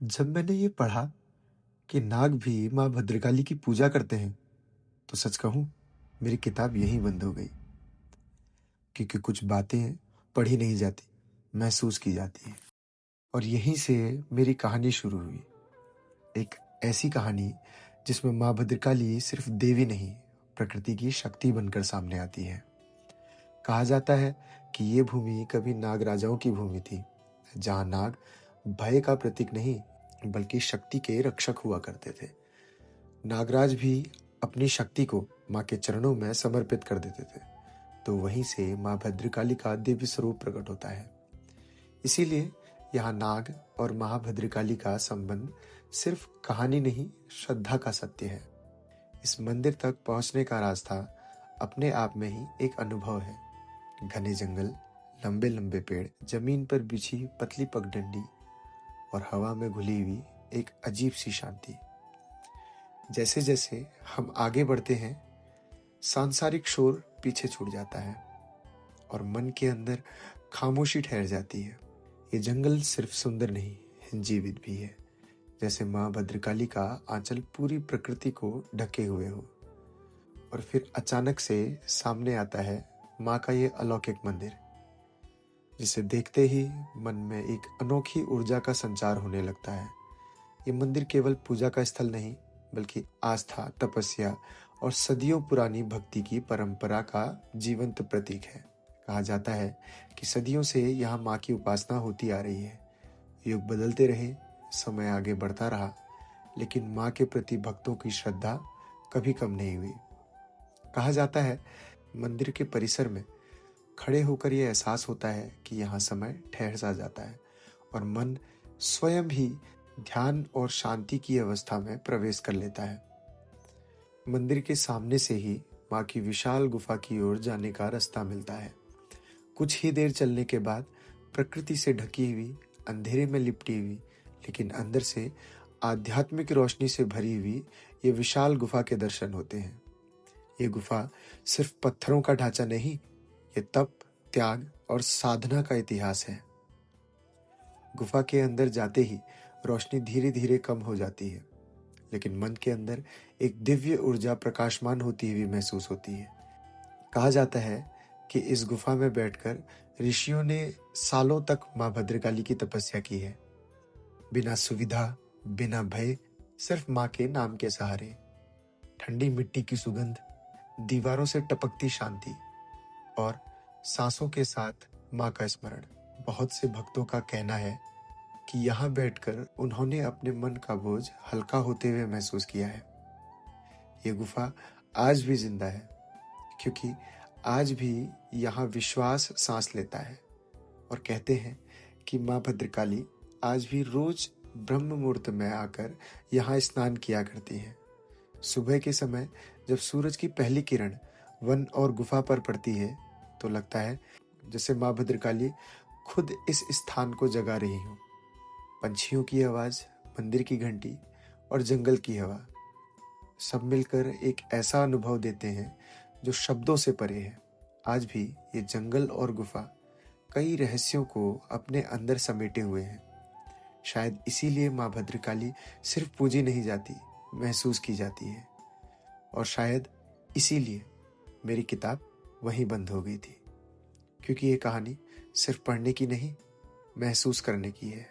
जब मैंने ये पढ़ा कि नाग भी माँ भद्रकाली की पूजा करते हैं, तो सच कहूँ, मेरी किताब यहीं बंद हो गई। क्योंकि कुछ बातें पढ़ी नहीं जाती, महसूस की जाती हैं। और यहीं से मेरी कहानी शुरू हुई। एक ऐसी कहानी जिसमें माँ भद्रकाली सिर्फ देवी नहीं, प्रकृति की शक्ति बनकर सामने आती है। कहा जाता है कि ये भूमि कभी नाग राजाओं की भूमि थी, जहाँ नाग भय का प्रतीक नहीं, बल्कि शक्ति के रक्षक हुआ करते थे। नागराज भी अपनी शक्ति को माँ के चरणों में समर्पित कर देते थे। तो वहीं से माँ भद्रकाली का दिव्य स्वरूप प्रकट होता है। इसीलिए यहाँ नाग और माँ भद्रकाली का संबंध सिर्फ कहानी नहीं, श्रद्धा का सत्य है। इस मंदिर तक पहुँचने का रास्ता अपने आप में ही एक अनुभव है। घने जंगल, लंबे लंबे पेड़, जमीन पर बिछी पतली पगडंडी और हवा में घुली हुई एक अजीब सी शांति। जैसे जैसे हम आगे बढ़ते हैं, सांसारिक शोर पीछे छूट जाता है और मन के अंदर खामोशी ठहर जाती है। ये जंगल सिर्फ सुंदर नहीं, जीवित भी है, जैसे माँ भद्रकाली का आंचल पूरी प्रकृति को ढके हुए हो। और फिर अचानक से सामने आता है माँ का ये अलौकिक मंदिर, जिसे देखते ही मन में एक अनोखी ऊर्जा का संचार होने लगता है। ये मंदिर केवल पूजा का स्थल नहीं, बल्कि आस्था, तपस्या और सदियों पुरानी भक्ति की परंपरा का जीवंत प्रतीक है। कहा जाता है कि सदियों से यहाँ माँ की उपासना होती आ रही है। युग बदलते रहे, समय आगे बढ़ता रहा, लेकिन माँ के प्रति भक्तों की श्रद्धा कभी कम नहीं हुई। कहा जाता है, मंदिर के परिसर में खड़े होकर यह एहसास होता है कि यहाँ समय ठहर सा जाता है और मन स्वयं ही ध्यान और शांति की अवस्था में प्रवेश कर लेता है। मंदिर के सामने से ही माँ की विशाल गुफा की ओर जाने का रास्ता मिलता है। कुछ ही देर चलने के बाद प्रकृति से ढकी हुई, अंधेरे में लिपटी हुई, लेकिन अंदर से आध्यात्मिक रोशनी से भरी हुई ये विशाल गुफा के दर्शन होते हैं। ये गुफा सिर्फ पत्थरों का ढांचा नहीं, ये तप, त्याग और साधना का इतिहास है। गुफा के अंदर जाते ही रोशनी धीरे धीरे कम हो जाती है, लेकिन मन के अंदर एक दिव्य ऊर्जा प्रकाशमान होती हुई महसूस होती है। कहा जाता है कि इस गुफा में बैठकर ऋषियों ने सालों तक माँ भद्रकाली की तपस्या की है, बिना सुविधा, बिना भय, सिर्फ माँ के नाम के सहारे। ठंडी मिट्टी की सुगंध, दीवारों से टपकती शांति और सांसों के साथ माँ का स्मरण। बहुत से भक्तों का कहना है कि यहाँ बैठकर उन्होंने अपने मन का बोझ हल्का होते हुए महसूस किया है। ये गुफा आज भी जिंदा है, क्योंकि आज भी यहाँ विश्वास सांस लेता है। और कहते हैं कि माँ भद्रकाली आज भी रोज ब्रह्म मुहूर्त में आकर यहाँ स्नान किया करती हैं। सुबह के समय जब सूरज की पहली किरण वन और गुफा पर पड़ती है, तो लगता है जैसे माँ भद्रकाली खुद इस स्थान को जगा रही हूँ। पंछियों की आवाज, मंदिर की घंटी और जंगल की हवा, सब मिलकर एक ऐसा अनुभव देते हैं जो शब्दों से परे है। आज भी ये जंगल और गुफा कई रहस्यों को अपने अंदर समेटे हुए हैं। शायद इसीलिए माँ भद्रकाली सिर्फ पूजी नहीं जाती, महसूस की जाती है। और शायद इसीलिए मेरी किताब वहीं बंद हो गई थी, क्योंकि ये कहानी सिर्फ पढ़ने की नहीं, महसूस करने की है।